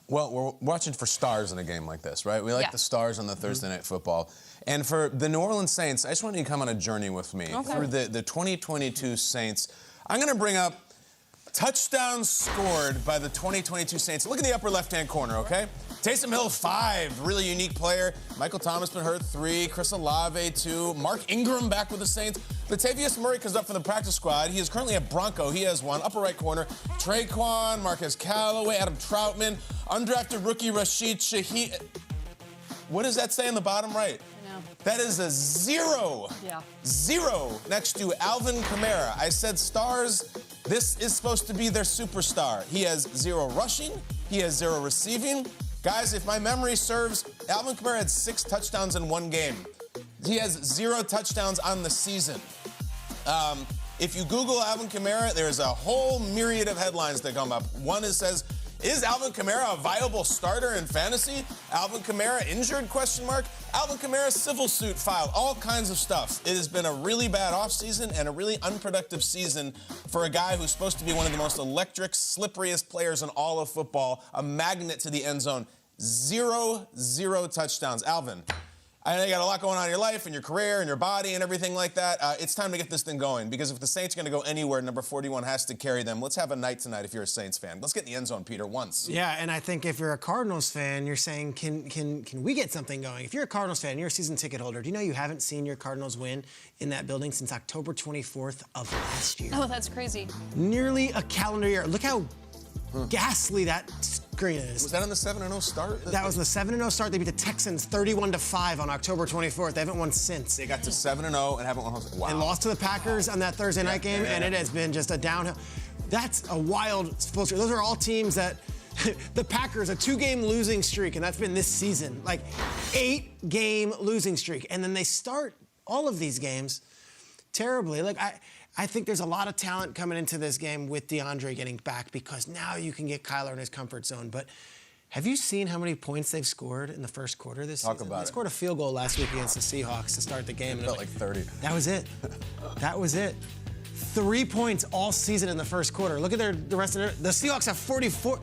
Well, we're watching for stars in a game like this, right? We like the stars on the Thursday Night Football. And for the New Orleans Saints, I just want you to come on a journey with me through the 2022 Saints. I'm going to bring up touchdowns scored by the 2022 Saints. Look at the upper left-hand corner, okay? Taysom Hill, 5, really unique player. Michael Thomas been hurt, 3. Chris Olave, 2. Mark Ingram back with the Saints. Latavius Murray comes up from the practice squad. He is currently a Bronco. He has 1. Upper right corner, Traquan, Marquez Callaway, Adam Troutman, undrafted rookie Rashid Shaheed. What does that say in the bottom right? No. That is a 0. Yeah. 0 next to Alvin Kamara. I said stars. This is supposed to be their superstar. He has 0 rushing. He has 0 receiving. Guys, if my memory serves, Alvin Kamara had 6 touchdowns in 1 game. He has 0 touchdowns on the season. If you Google Alvin Kamara, there's a whole myriad of headlines that come up. One says, is Alvin Kamara a viable starter in fantasy? Alvin Kamara injured, question mark? Alvin Kamara civil suit filed, all kinds of stuff. It has been a really bad offseason and a really unproductive season for a guy who's supposed to be one of the most electric, slipperiest players in all of football, a magnet to the end zone. 0 touchdowns. Alvin, I know you got a lot going on in your life and your career and your body and everything like that. It's time to get this thing going because if the Saints are going to go anywhere, number 41 has to carry them. Let's have a night tonight if you're a Saints fan. Let's get in the end zone, Peter, once. Yeah, and I think if you're a Cardinals fan, you're saying, can we get something going? If you're a Cardinals fan, you're a season ticket holder, do you know you haven't seen your Cardinals win in that building since October 24th of last year? Oh, that's crazy. Nearly a calendar year. Look how ghastly that screen is. Was that on the 7-0 start? That was the 7-0 start. They beat the Texans 31-5 on October 24th. They haven't won since. They got to 7-0 and haven't won. Wow. And lost to the Packers on that Thursday night game, and it has been just a downhill. That's a wild full streak. Those are all teams that the Packers, a 2-game losing streak, and that's been this season. Like 8-game losing streak. And then they start all of these games terribly. Like I think there's a lot of talent coming into this game with DeAndre getting back because now you can get Kyler in his comfort zone. But have you seen how many points they've scored in the first quarter this season? They scored a field goal last week against the Seahawks to start the game. It felt like 30. That was it. That was it. 3 points all season in the first quarter. Look at the rest of the Seahawks have 44.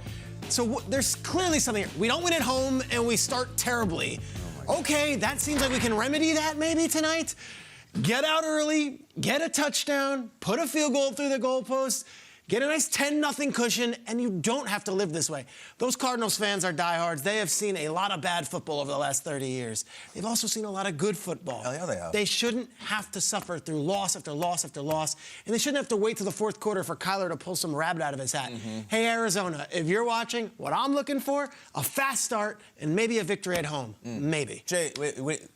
So there's clearly something here. We don't win at home and we start terribly. Okay, that seems like we can remedy that maybe tonight. Get out early, get a touchdown, put a field goal through the goalpost, get a nice 10-0 cushion, and you don't have to live this way. Those Cardinals fans are diehards. They have seen a lot of bad football over the last 30 years. They've also seen a lot of good football. Hell yeah, they have. They shouldn't have to suffer through loss after loss after loss, and they shouldn't have to wait till the fourth quarter for Kyler to pull some rabbit out of his hat. Hey, Arizona, if you're watching, what I'm looking for, a fast start and maybe a victory at home. Maybe. Jay,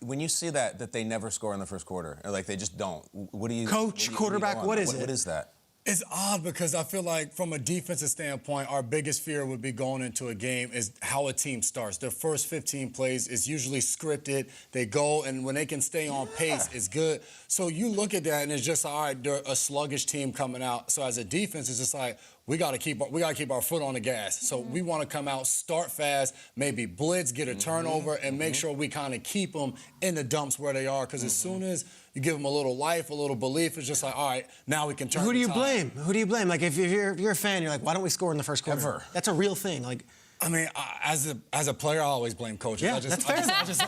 when you see that they never score in the first quarter, or like they just don't, what do you... Coach, quarterback, what is it? What is that? It's odd because I feel like from a defensive standpoint, our biggest fear would be going into a game is how a team starts. Their first 15 plays is usually scripted. They go, and when they can stay on pace, it's good. So you look at that, and it's just, all right, they're a sluggish team coming out. So as a defense, it's just like, we got to keep our foot on the gas. So we want to come out, start fast, maybe blitz, get a turnover, and make sure we kind of keep them in the dumps where they are. Because as soon as you give them a little life, a little belief, it's just like, all right, now we can turn. Who do you blame? Who do you blame? Like if you're a fan, you're like, why don't we score in the first quarter? Ever. That's a real thing. Like. I mean, as a player, I always blame coaches. Yeah, that's fair.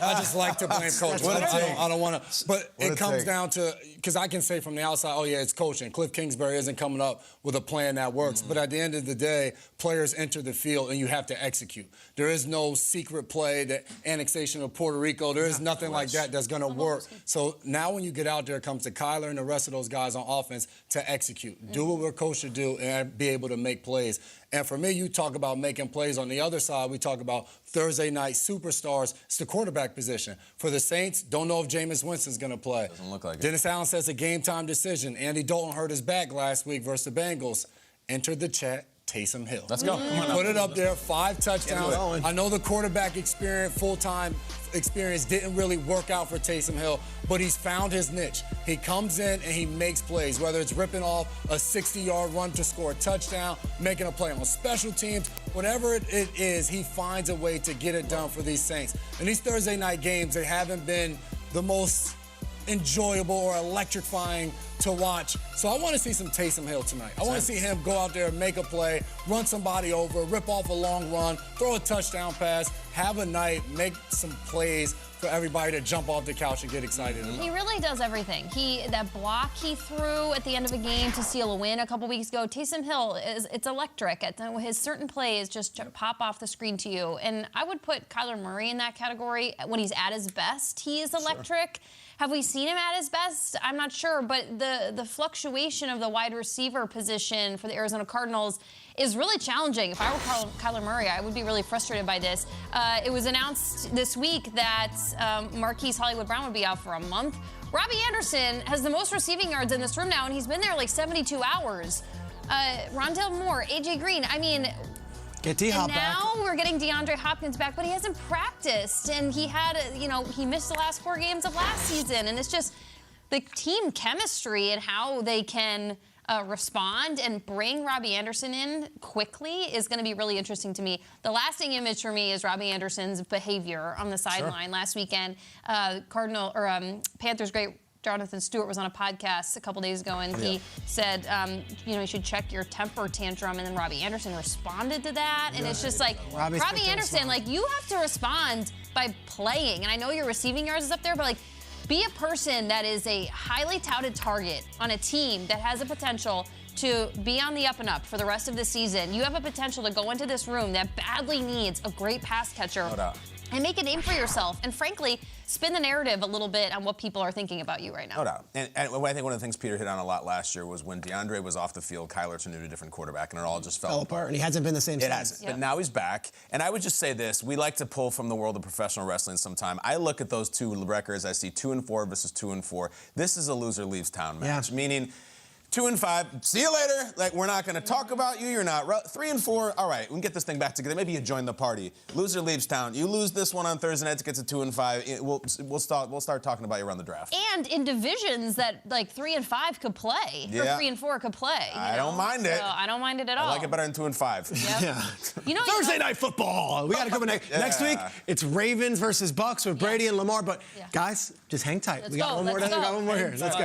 I just like to blame coaches. I don't want to. But it comes down to, because I can say from the outside, oh, yeah, it's coaching. Cliff Kingsbury isn't coming up with a plan that works. But at the end of the day, players enter the field, and you have to execute. There is no secret play, the annexation of Puerto Rico. There is nothing like that that's going to work. So now when you get out there, it comes to Kyler and the rest of those guys on offense to execute. Do what we're coached to do and be able to make plays. And for me, you talk about making plays. On the other side, we talk about Thursday night superstars. It's the quarterback position. For the Saints, don't know if Jameis Winston's going to play. Doesn't look like it. Dennis Allen says a game-time decision. Andy Dalton hurt his back last week versus the Bengals. Entered the chat, Taysom Hill. Let's go. Come on Put it up there, 5 touchdowns. I know the quarterback experience, full-time experience didn't really work out for Taysom Hill, but he's found his niche. He comes in and he makes plays, whether it's ripping off a 60-yard run to score a touchdown, making a play on special teams, whatever it is, he finds a way to get it done for these Saints. And these Thursday night games, they haven't been the most enjoyable or electrifying to watch. So I want to see some Taysom Hill tonight. I want to see him go out there, make a play, run somebody over, rip off a long run, throw a touchdown pass, have a night, make some plays for everybody to jump off the couch and get excited. He really does everything. That block he threw at the end of a game to seal a win a couple weeks ago, Taysom Hill, it's electric. His certain plays just pop off the screen to you. And I would put Kyler Murray in that category. When he's at his best, he is electric. Sure. Have we seen him at his best? I'm not sure, but the fluctuation of the wide receiver position for the Arizona Cardinals is really challenging. If I were Kyler Murray, I would be really frustrated by this. It was announced this week that Marquise Hollywood Brown would be out for a month. Robbie Anderson has the most receiving yards in this room now, and he's been there like 72 hours. Rondell Moore, A.J. Green, I mean... Get D-Hop back. Now we're getting DeAndre Hopkins back, but he hasn't practiced, and he missed the last 4 games of last season, and it's just the team chemistry and how they can respond and bring Robbie Anderson in quickly is going to be really interesting to me. The lasting image for me is Robbie Anderson's behavior on the sideline last weekend. Panthers great Jonathan Stewart was on a podcast a couple days ago, and he said, you should check your temper tantrum, and then Robbie Anderson responded to that, and it's just like, Robbie Anderson, like, you have to respond by playing, and I know your receiving yards is up there, but, like, be a person that is a highly touted target on a team that has a potential to be on the up and up for the rest of the season. You have a potential to go into this room that badly needs a great pass catcher. No doubt. And make a name for yourself. And frankly, spin the narrative a little bit on what people are thinking about you right now. No doubt. And I think one of the things Peter hit on a lot last year was when DeAndre was off the field, Kyler turned into a different quarterback, and it all just fell apart. And he hasn't been the same since. It hasn't. Yep. But now he's back. And I would just say this. We like to pull from the world of professional wrestling sometime. I look at those two records. I see 2-4 versus 2-4. This is a loser leaves town match, meaning 2-5, see you later. Like, we're not going to talk about you. You're not. 3-4, all right, we can get this thing back together. Maybe you join the party. Loser leaves town. You lose this one on Thursday night to get to 2-5. We'll start talking about you around the draft. And in divisions that, like, 3-5 could play, or 3-4 could play. I don't mind it. So I don't mind it at all. I like it better than 2-5. Yep. Thursday night football. We got to come next week. It's Ravens versus Bucks with Brady and Lamar. But guys, just hang tight. We got one more here. Let's go.